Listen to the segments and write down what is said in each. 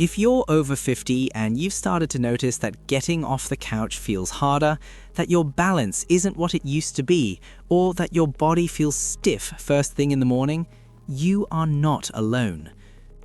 If you're over 50 and you've started to notice that getting off the couch feels harder, that your balance isn't what it used to be, or that your body feels stiff first thing in the morning, you are not alone.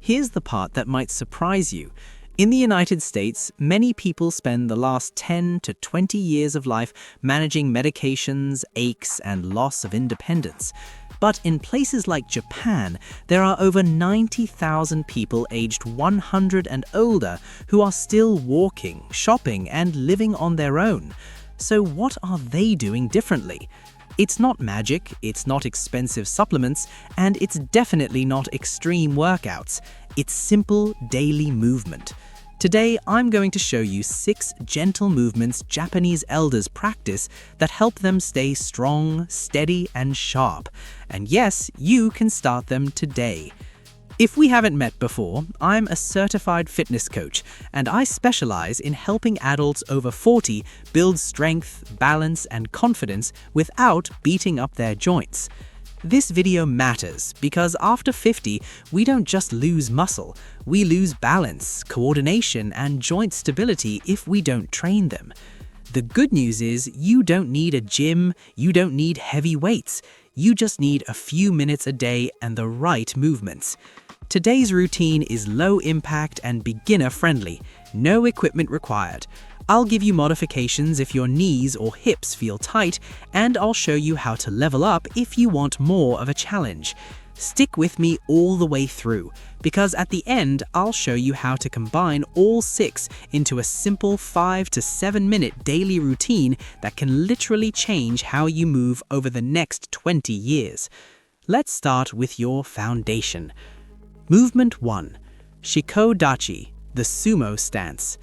Here's the part that might surprise you. In the United States, many people spend the last 10 to 20 years of life managing medications, aches, and loss of independence. But in places like Japan, there are over 90,000 people aged 100 and older who are still walking, shopping, and living on their own. So what are they doing differently? It's not magic, it's not expensive supplements, and it's definitely not extreme workouts. It's simple daily movement. Today, I'm going to show you 6 gentle movements Japanese elders practice that help them stay strong, steady, and sharp. And yes, you can start them today. If we haven't met before, I'm a certified fitness coach, and I specialize in helping adults over 40 build strength, balance, and confidence without beating up their joints. This video matters because after 50, we don't just lose muscle, we lose balance, coordination, and joint stability if we don't train them. The good news is you don't need a gym, you don't need heavy weights, you just need a few minutes a day and the right movements. Today's routine is low impact and beginner friendly, no equipment required. I'll give you modifications if your knees or hips feel tight, and I'll show you how to level up if you want more of a challenge. Stick with me all the way through, because at the end, I'll show you how to combine all 6 into a simple 5 to 7 minute daily routine that can literally change how you move over the next 20 years. Let's start with your foundation. Movement 1. Shikodachi, the sumo stance.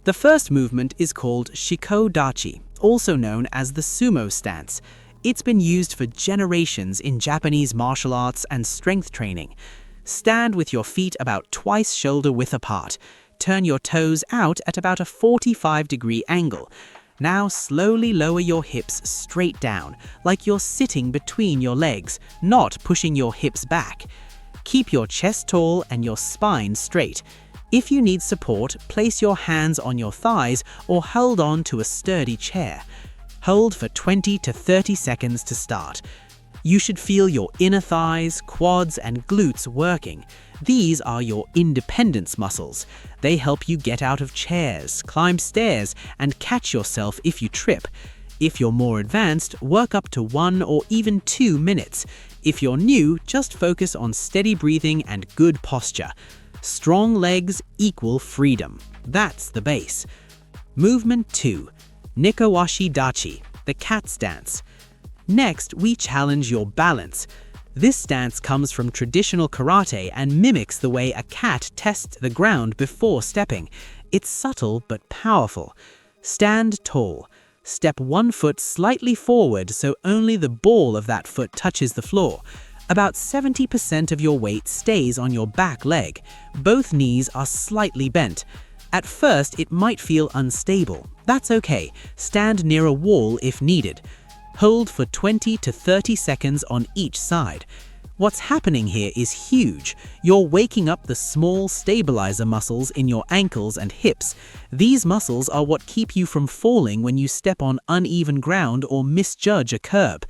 The first movement is called Shikodachi, also known as the sumo stance. It's been used for generations in Japanese martial arts and strength training. Stand with your feet about twice shoulder width apart. Turn your toes out at about a 45-degree angle. Now slowly lower your hips straight down, like you're sitting between your legs, not pushing your hips back. Keep your chest tall and your spine straight. If you need support, place your hands on your thighs or hold on to a sturdy chair. Hold for 20 to 30 seconds to start. You should feel your inner thighs, quads, and glutes working. These are your independence muscles. They help you get out of chairs, climb stairs, and catch yourself if you trip. If you're more advanced, work up to 1 or even 2 minutes. If you're new, just focus on steady breathing and good posture. Strong legs equal freedom. That's the base. Movement 2. Nikowashi dachi, the cat stance. Next, we challenge your balance. This stance comes from traditional karate and mimics the way a cat tests the ground before stepping. It's subtle but powerful. Stand tall. Step one foot slightly forward so only the ball of that foot touches the floor. About 70% of your weight stays on your back leg. Both knees are slightly bent. At first, it might feel unstable. That's okay. Stand near a wall if needed. Hold for 20 to 30 seconds on each side. What's happening here is huge. You're waking up the small stabilizer muscles in your ankles and hips. These muscles are what keep you from falling when you step on uneven ground or misjudge a curb.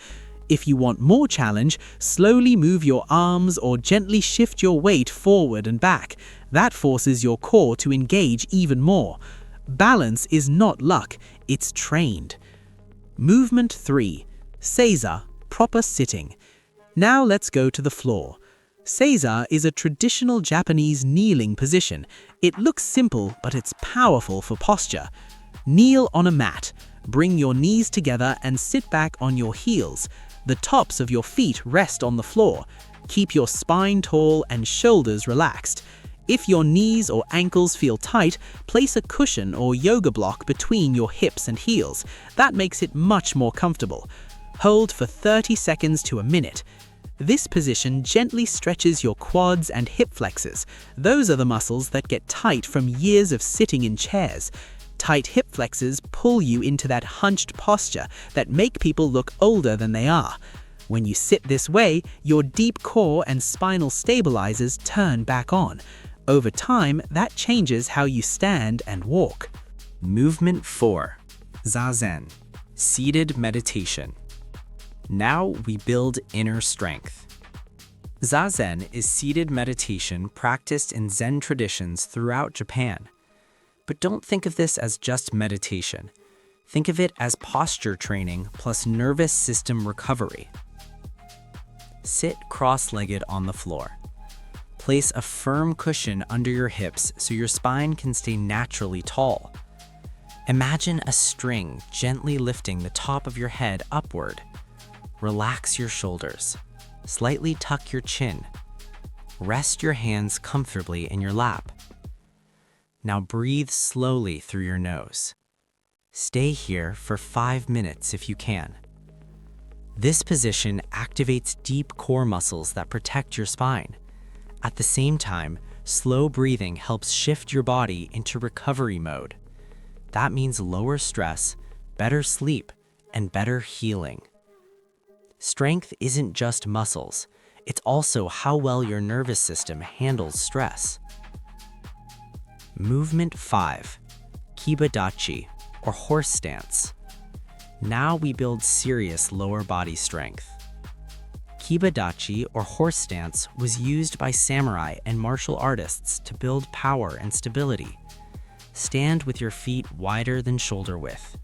If you want more challenge, slowly move your arms or gently shift your weight forward and back. That forces your core to engage even more. Balance is not luck, it's trained. Movement 3. Seiza, proper sitting. Now let's go to the floor. Seiza is a traditional Japanese kneeling position. It looks simple, but it's powerful for posture. Kneel on a mat. Bring your knees together and sit back on your heels. The tops of your feet rest on the floor. Keep your spine tall and shoulders relaxed. If your knees or ankles feel tight, place a cushion or yoga block between your hips and heels. That makes it much more comfortable. Hold for 30 seconds to a minute. This position gently stretches your quads and hip flexors. Those are the muscles that get tight from years of sitting in chairs. Tight hip flexors pull you into that hunched posture that make people look older than they are. When you sit this way, your deep core and spinal stabilizers turn back on. Over time, that changes how you stand and walk. Movement 4. Zazen, seated meditation. Now we build inner strength. Zazen is seated meditation practiced in Zen traditions throughout Japan. But don't think of this as just meditation. Think of it as posture training plus nervous system recovery. Sit cross-legged on the floor. Place a firm cushion under your hips so your spine can stay naturally tall. Imagine a string gently lifting the top of your head upward. Relax your shoulders. Slightly tuck your chin. Rest your hands comfortably in your lap. Now breathe slowly through your nose. Stay here for 5 minutes if you can. This position activates deep core muscles that protect your spine. At the same time, slow breathing helps shift your body into recovery mode. That means lower stress, better sleep, and better healing. Strength isn't just muscles, it's also how well your nervous system handles stress. Movement 5. Kibadachi, or horse stance. Now we build serious lower body strength. Kibadachi, or horse stance, was used by samurai and martial artists to build power and stability. Stand with your feet wider than shoulder width.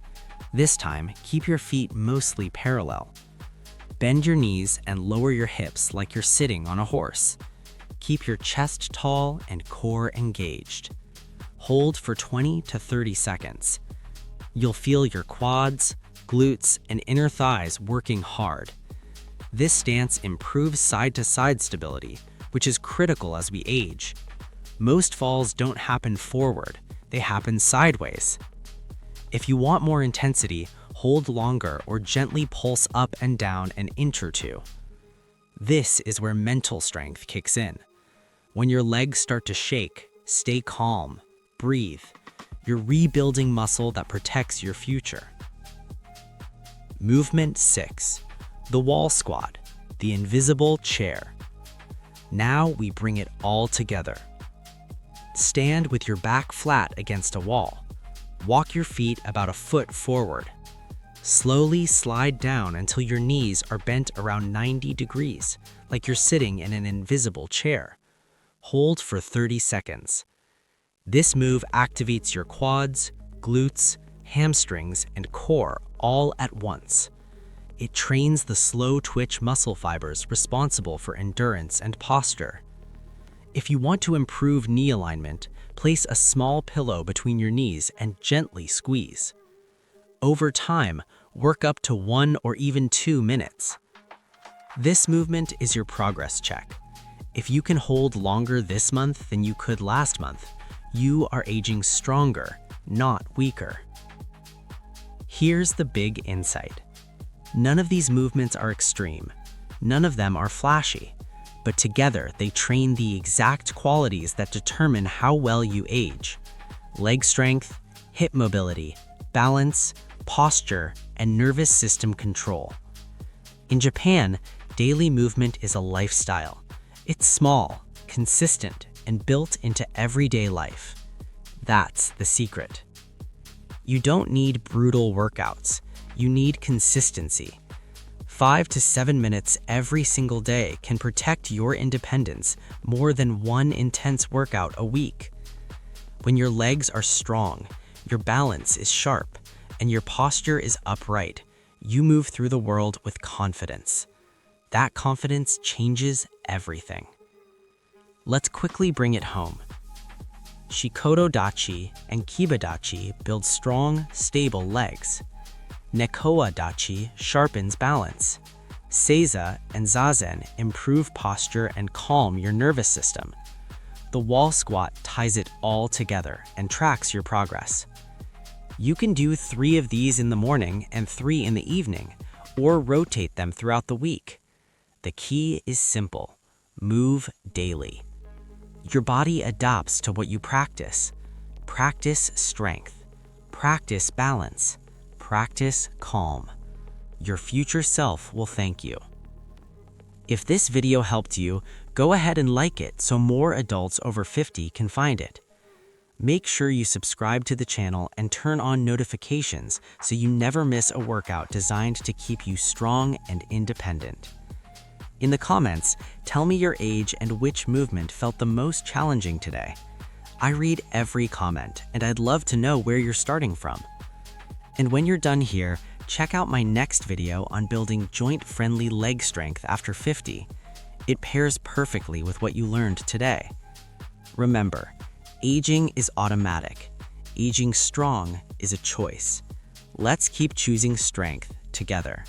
This time, keep your feet mostly parallel. Bend your knees and lower your hips like you're sitting on a horse. Keep your chest tall and core engaged. Hold for 20 to 30 seconds. You'll feel your quads, glutes, and inner thighs working hard. This stance improves side-to-side stability, which is critical as we age. Most falls don't happen forward, they happen sideways. If you want more intensity, hold longer or gently pulse up and down an inch or two. This is where mental strength kicks in. When your legs start to shake, stay calm, breathe. You're rebuilding muscle that protects your future. Movement 6. The wall squat, the invisible chair. Now we bring it all together. Stand with your back flat against a wall. Walk your feet about a foot forward. Slowly slide down until your knees are bent around 90 degrees, like you're sitting in an invisible chair. Hold for 30 seconds. This move activates your quads, glutes, hamstrings, and core all at once. It trains the slow twitch muscle fibers responsible for endurance and posture. If you want to improve knee alignment, place a small pillow between your knees and gently squeeze. Over time, work up to 1 or even 2 minutes. This movement is your progress check. If you can hold longer this month than you could last month, you are aging stronger, not weaker. Here's the big insight. None of these movements are extreme. None of them are flashy. But together, they train the exact qualities that determine how well you age. Leg strength, hip mobility, balance, posture, and nervous system control. In Japan, daily movement is a lifestyle. It's small, consistent, and built into everyday life. That's the secret. You don't need brutal workouts. You need consistency. 5 to 7 minutes every single day can protect your independence more than one intense workout a week. When your legs are strong, your balance is sharp, and your posture is upright, you move through the world with confidence. That confidence changes everything. Let's quickly bring it home. Shikodo Dachi and Kibadachi build strong, stable legs. Nekoa Dachi sharpens balance. Seiza and Zazen improve posture and calm your nervous system. The wall squat ties it all together and tracks your progress. You can do 3 of these in the morning and 3 in the evening, or rotate them throughout the week. The key is simple: move daily. Your body adapts to what you practice. Practice strength. Practice balance. Practice calm. Your future self will thank you. If this video helped you, Go ahead and like it so more adults over 50 can find it. Make sure you subscribe to the channel and turn on notifications so you never miss a workout designed to keep you strong and independent. In the comments, tell me your age and which movement felt the most challenging today. I read every comment, and I'd love to know where you're starting from. And when you're done here, check out my next video on building joint-friendly leg strength after 50. It pairs perfectly with what you learned today. Remember, aging is automatic. Aging strong is a choice. Let's keep choosing strength together.